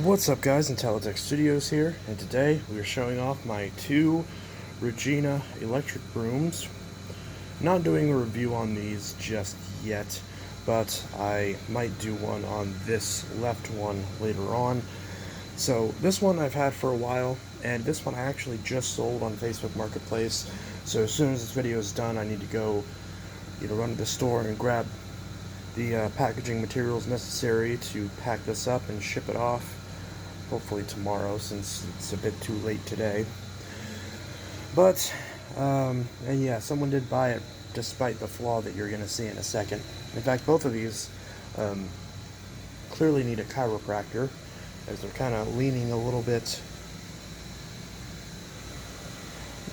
What's up guys, Intelitech Studios here, and today we are showing off my two Regina electric brooms. Not doing a review on these just yet, but I might do one on this left one later on. So this one I've had for a while, and this one I actually just sold on Facebook Marketplace. So as soon as this video is done, I need to go run to the store and grab the packaging materials necessary to pack this up and ship it off, hopefully tomorrow since it's a bit too late today. But and yeah, someone did buy it despite the flaw that you're going to see in a second. In fact, both of these clearly need a chiropractor, as they're kind of leaning a little bit,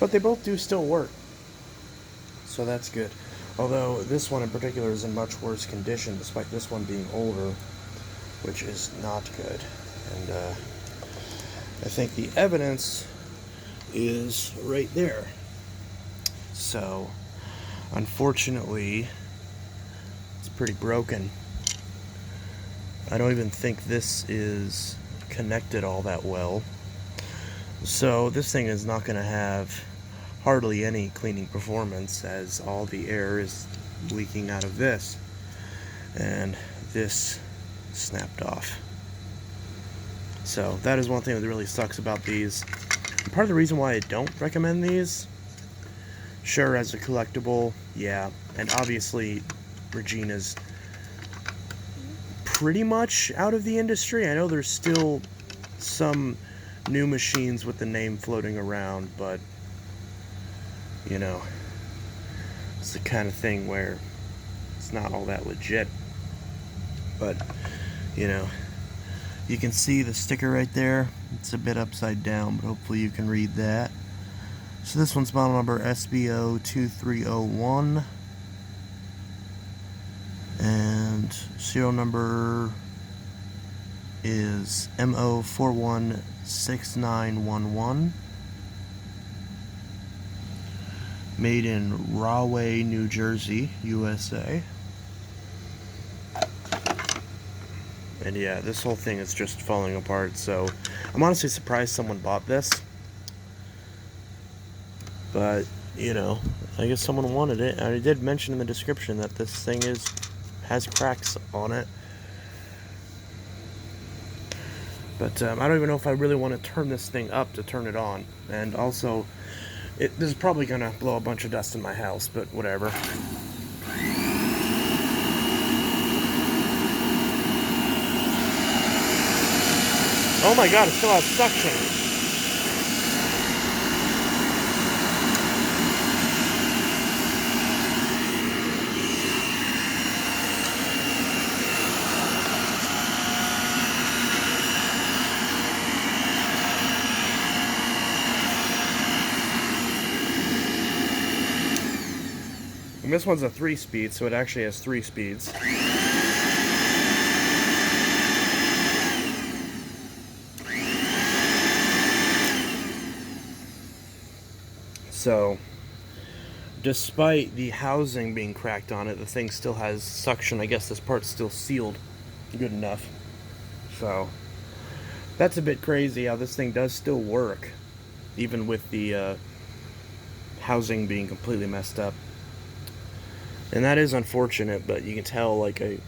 but they both do still work, so that's good. Although this one in particular is in much worse condition, despite this one being older, which is not good. And I think the evidence is right there. So, unfortunately, it's pretty broken. I don't even think this is connected all that well. So this thing is not going to have hardly any cleaning performance, as all the air is leaking out of this, and this snapped off. So that is one thing that really sucks about these. Part of the reason why I don't recommend these, sure, as a collectible, yeah, and obviously Regina's pretty much out of the industry. I know there's still some new machines with the name floating around, but you know, it's the kind of thing where it's not all that legit. But you know, you can see the sticker right there. It's a bit upside down, but hopefully you can read that. So this one's model number SBO2301, and serial number is MO416911. Made in Rahway, New Jersey, USA. And yeah, this whole thing is just falling apart, so I'm honestly surprised someone bought this. But, you know, I guess someone wanted it. I did mention in the description that this thing has cracks on it. But I don't even know if I really want to turn this thing up to turn it on. And also, this is probably going to blow a bunch of dust in my house, but whatever. Oh my god, it still has suction. And this one's a 3-speed, so it actually has 3 speeds. So, despite the housing being cracked on it, the thing still has suction. I guess this part's still sealed good enough. So, that's a bit crazy how this thing does still work, even with the housing being completely messed up. And that is unfortunate, but you can tell, like, I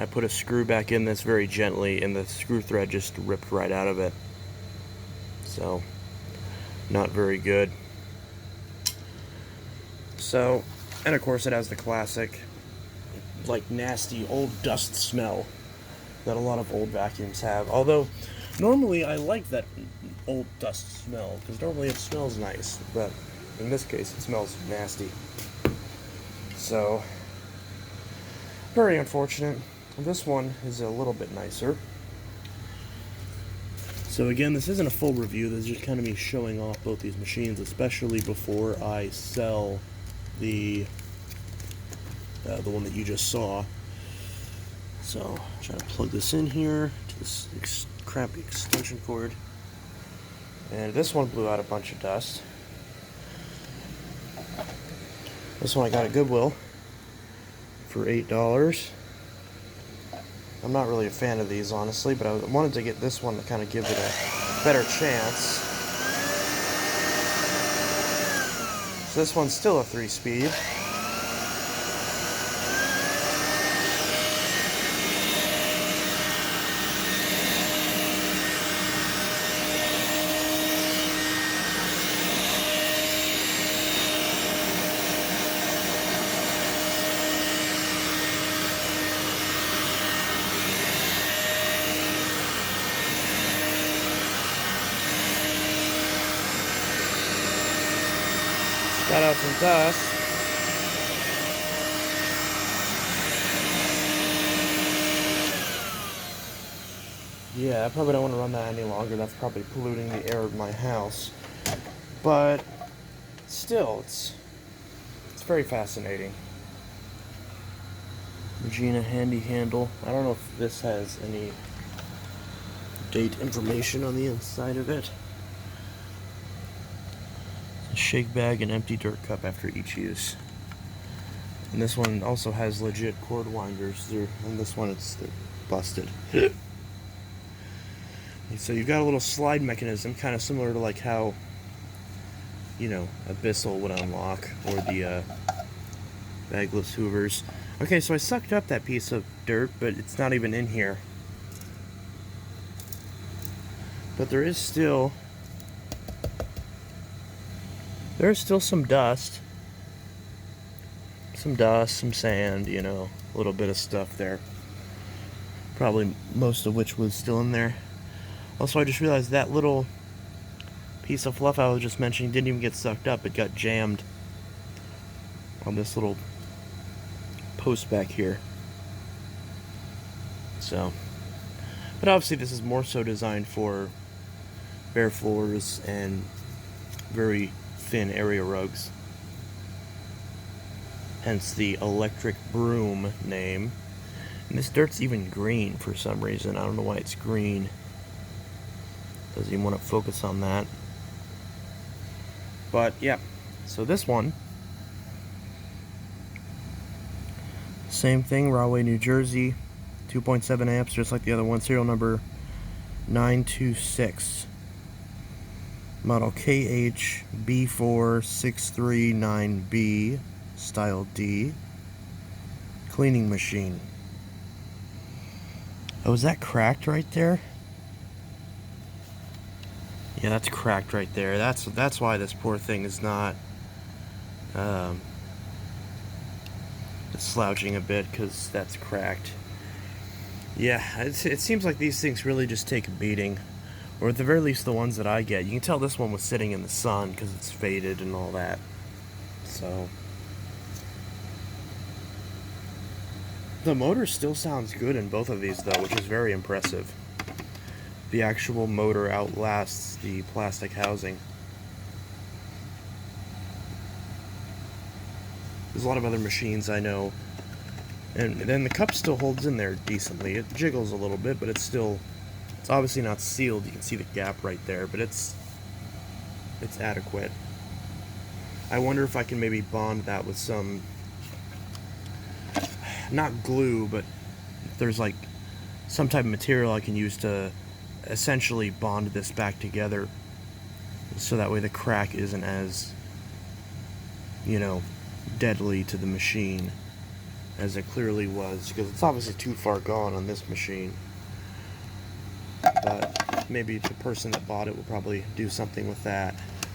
put a screw back in this very gently, and the screw thread just ripped right out of it. So, not very good. So, and of course it has the classic, like, nasty old dust smell that a lot of old vacuums have. Although, normally I like that old dust smell, because normally it smells nice, but in this case it smells nasty. So, very unfortunate. This one is a little bit nicer. So again, this isn't a full review, this is just kind of me showing off both these machines, especially before I sell the one that you just saw. So, try to plug this in here to this crappy extension cord. And this one blew out a bunch of dust. This one I got at Goodwill for $8. I'm not really a fan of these, honestly, but I wanted to get this one to kind of give it a better chance. So this one's still a 3-speed. Got out some dust. Yeah, I probably don't want to run that any longer. That's probably polluting the air of my house. But still, it's very fascinating. Regina handy handle. I don't know if this has any date information on the inside of it. A shake bag and empty dirt cup after each use. And this one also has legit cord winders. And this one they're busted. So you've got a little slide mechanism, kind of similar to like how, you know, a Bissell would unlock, or the bagless Hoovers. Okay, so I sucked up that piece of dirt, but it's not even in here. But there's still some dust. Some sand, you know, a little bit of stuff there. Probably most of which was still in there. Also, I just realized that little piece of fluff I was just mentioning didn't even get sucked up. It got jammed on this little post back here. So, but obviously this is more so designed for bare floors and very thin area rugs. Hence the electric broom name. And this dirt's even green for some reason. I don't know why it's green. Doesn't even want to focus on that. But yeah, so this one, same thing, Rahway, New Jersey, 2.7 amps, just like the other one, serial number 926, model KHB4639B, style D, cleaning machine. Oh, is that cracked right there? Yeah, that's cracked right there. That's why this poor thing is not it's slouching a bit, because that's cracked. Yeah, it seems like these things really just take a beating, or at the very least the ones that I get. You can tell this one was sitting in the sun because it's faded and all that. So the motor still sounds good in both of these though, which is very impressive. The actual motor outlasts the plastic housing. There's a lot of other machines I know, and then the cup still holds in there decently. It jiggles a little bit, but it's obviously not sealed. You can see the gap right there, but it's adequate. I wonder if I can maybe bond that with some, not glue, but if there's like some type of material I can use to essentially bond this back together, so that way the crack isn't as, you know, deadly to the machine as it clearly was, because it's obviously too far gone on this machine. But maybe the person that bought it will probably do something with that.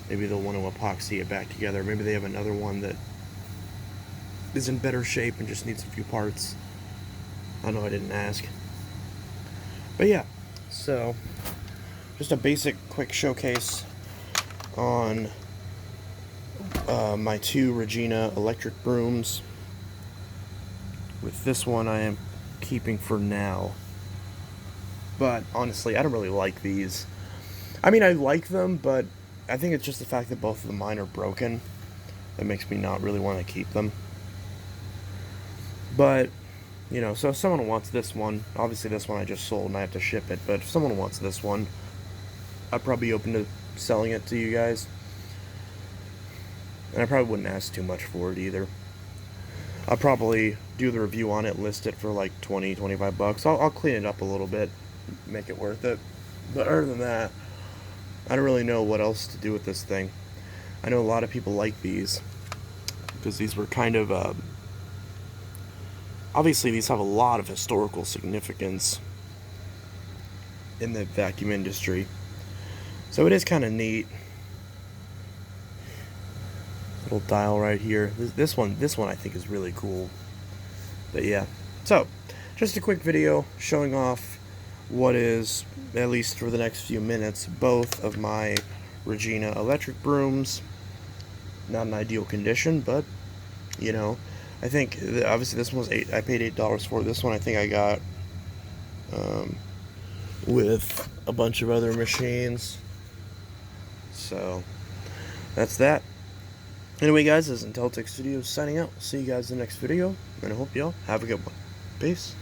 Maybe they'll want to epoxy it back together. Maybe they have another one that is in better shape and just needs a few parts. I know I didn't ask. But yeah, so just a basic quick showcase on my two Regina electric brooms. With this one I am keeping for now. But honestly, I don't really like these. I mean, I like them, but I think it's just the fact that both of mine are broken that makes me not really want to keep them. But, you know, so if someone wants this one, obviously this one I just sold and I have to ship it, but if someone wants this one, I'd probably be open to selling it to you guys. And I probably wouldn't ask too much for it either. I'll probably do the review on it, list it for like 20-25 bucks. I'll clean it up a little bit, make it worth it. But other than that, I don't really know what else to do with this thing. I know a lot of people like these because these were kind of obviously these have a lot of historical significance in the vacuum industry, so it is kind of neat. Little dial right here. This one I think is really cool. But yeah, so just a quick video showing off what is, at least for the next few minutes, both of my Regina electric brooms. Not an ideal condition, but you know, I think obviously this one was I paid $8 for. This one I think I got with a bunch of other machines. So that's that. Anyway, guys, this is Inteltech Studios signing out. See you guys in the next video, and I hope y'all have a good one. Peace.